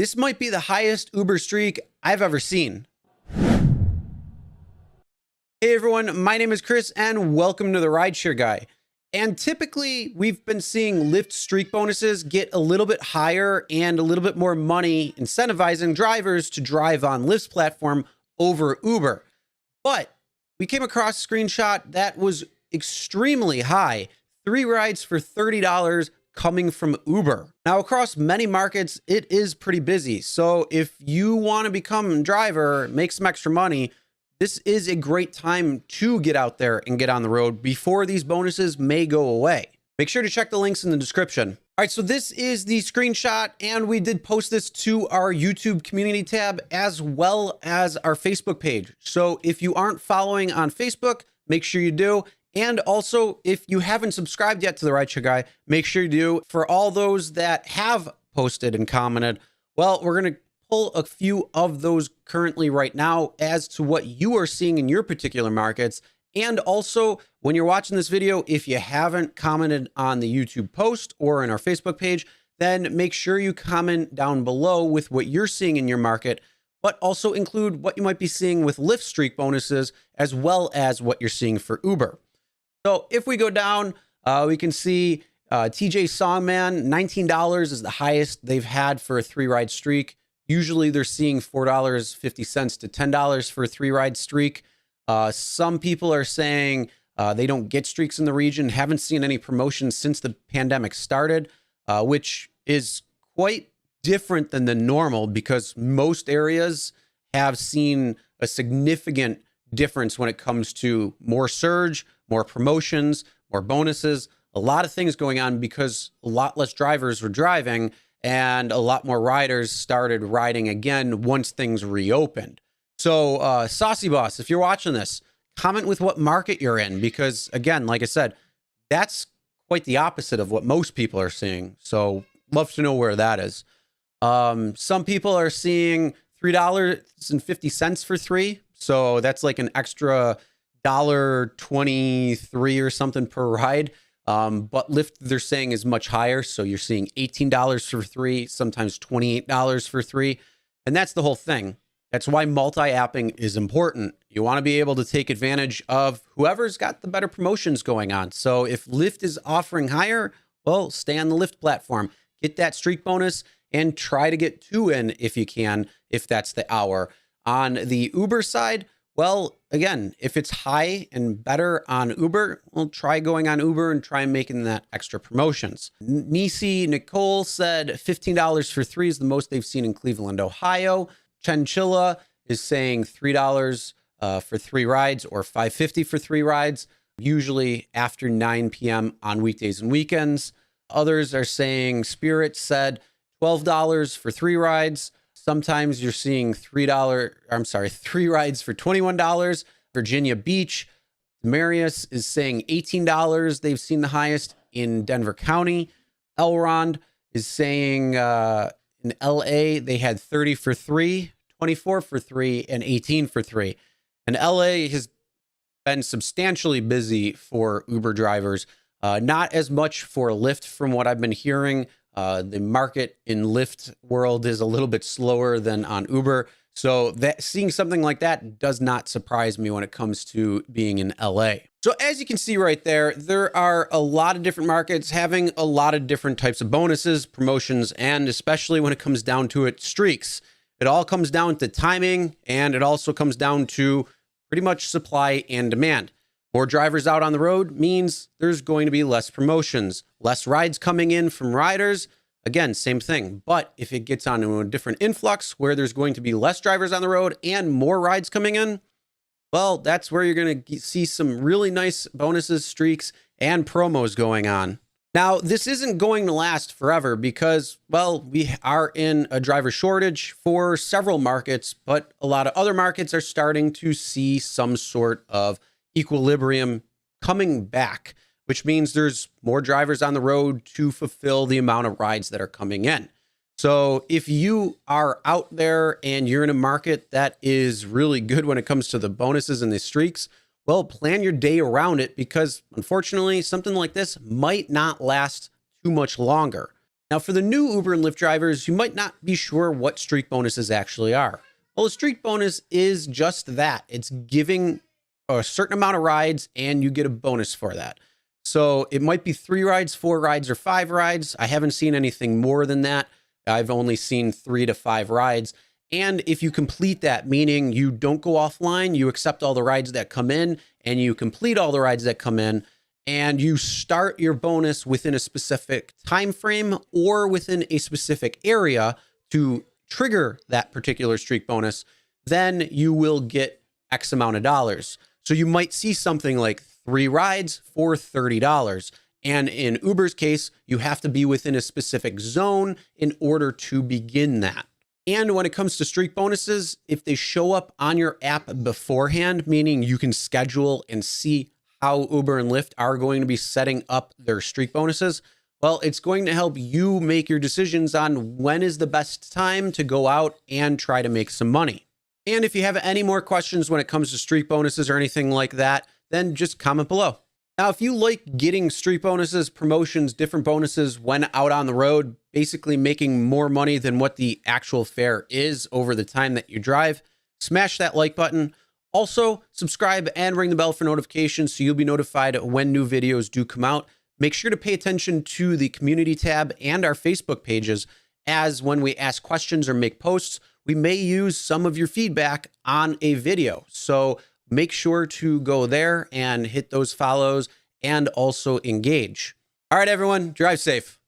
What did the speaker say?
This might be the highest Uber streak I've ever seen. Hey everyone, my name is Chris and welcome to the Rideshare Guy. And typically we've been seeing Lyft streak bonuses get a little bit higher and a little bit more money incentivizing drivers to drive on Lyft's platform over Uber. But we came across a screenshot that was extremely high, 3 rides for $30 coming from Uber. Now, across many markets, it is pretty busy. So if you want to become a driver, make some extra money, this is a great time to get out there and get on the road before these bonuses may go away. Make sure to check the links in the description. All right, so this is the screenshot, and we did post this to our YouTube community tab as well as our Facebook page. So if you aren't following on Facebook, make sure you do. And also, if you haven't subscribed yet to the Rideshare Guy, make sure you do. For all those that have posted and commented, well, we're going to pull a few of those currently right now as to what you are seeing in your particular markets. And also, when you're watching this video, if you haven't commented on the YouTube post or in our Facebook page, then make sure you comment down below with what you're seeing in your market, but also include what you might be seeing with Lyft streak bonuses, as well as what you're seeing for Uber. So if we go down, we can see TJ Songman, $19 is the highest they've had for a 3-ride streak. Usually they're seeing $4.50 to $10 for a 3-ride streak. Some people are saying they don't get streaks in the region, haven't seen any promotions since the pandemic started, which is quite different than the normal because most areas have seen a significant difference when it comes to more surge, more promotions, more bonuses, a lot of things going on because a lot less drivers were driving and a lot more riders started riding again once things reopened. So Saucy Boss, if you're watching this, comment with what market you're in, because again, like I said, that's quite the opposite of what most people are seeing. So love to know where that is. Some people are seeing $3.50 for 3. So that's like an extra $1.23 or something per ride. But Lyft, they're saying, is much higher. So you're seeing $18 for 3, sometimes $28 for 3. And that's the whole thing. That's why multi-apping is important. You want to be able to take advantage of whoever's got the better promotions going on. So if Lyft is offering higher, well, stay on the Lyft platform, get that streak bonus and try to get 2 in if you can, if that's the hour. On the Uber side, well, again, if it's high and better on Uber, well, try going on Uber and try making that extra promotions. Nisi Nicole said $15 for 3 is the most they've seen in Cleveland, Ohio. Chinchilla is saying $3 for 3 rides or $5.50 for 3 rides, usually after 9 p.m. on weekdays and weekends. Others are saying Spirit said $12 for 3 rides. Sometimes you're seeing $3 rides for $21. Virginia Beach, Marius is saying $18. They've seen the highest in Denver County. Elrond is saying in LA, they had 30 for 3, 24 for 3, and 18 for 3. And LA has been substantially busy for Uber drivers. Not as much for Lyft from what I've been hearing. The market in Lyft world is a little bit slower than on Uber. So that seeing something like that does not surprise me when it comes to being in LA. So as you can see right there, there are a lot of different markets having a lot of different types of bonuses, promotions, and especially when it comes down to it, streaks. It all comes down to timing, and it also comes down to pretty much supply and demand. More drivers out on the road means there's going to be less promotions, less rides coming in from riders. Again, same thing. But if it gets onto a different influx where there's going to be less drivers on the road and more rides coming in, well, that's where you're going to see some really nice bonuses, streaks, and promos going on. Now, this isn't going to last forever because, well, we are in a driver shortage for several markets, but a lot of other markets are starting to see some sort of equilibrium coming back, which means there's more drivers on the road to fulfill the amount of rides that are coming in. So if you are out there and you're in a market that is really good when it comes to the bonuses and the streaks, well, plan your day around it because unfortunately, something like this might not last too much longer. Now, for the new Uber and Lyft drivers, you might not be sure what streak bonuses actually are. Well, a streak bonus is just that. It's giving a certain amount of rides and you get a bonus for that. So it might be 3 rides, 4 rides, or 5 rides. I haven't seen anything more than that. I've only seen 3 to 5 rides. And if you complete that, meaning you don't go offline, you accept all the rides that come in and you complete all the rides that come in, and you start your bonus within a specific time frame or within a specific area to trigger that particular streak bonus, then you will get X amount of dollars. So you might see something like 3 rides for $30. And in Uber's case, you have to be within a specific zone in order to begin that. And when it comes to streak bonuses, if they show up on your app beforehand, meaning you can schedule and see how Uber and Lyft are going to be setting up their streak bonuses, well, it's going to help you make your decisions on when is the best time to go out and try to make some money. And if you have any more questions when it comes to streak bonuses or anything like that, then just comment below. Now, if you like getting streak bonuses, promotions, different bonuses when out on the road, basically making more money than what the actual fare is over the time that you drive, smash that like button. Also, subscribe and ring the bell for notifications so you'll be notified when new videos do come out. Make sure to pay attention to the community tab and our Facebook pages, as when we ask questions or make posts, we may use some of your feedback on a video. So make sure to go there and hit those follows and also engage. All right, everyone, drive safe.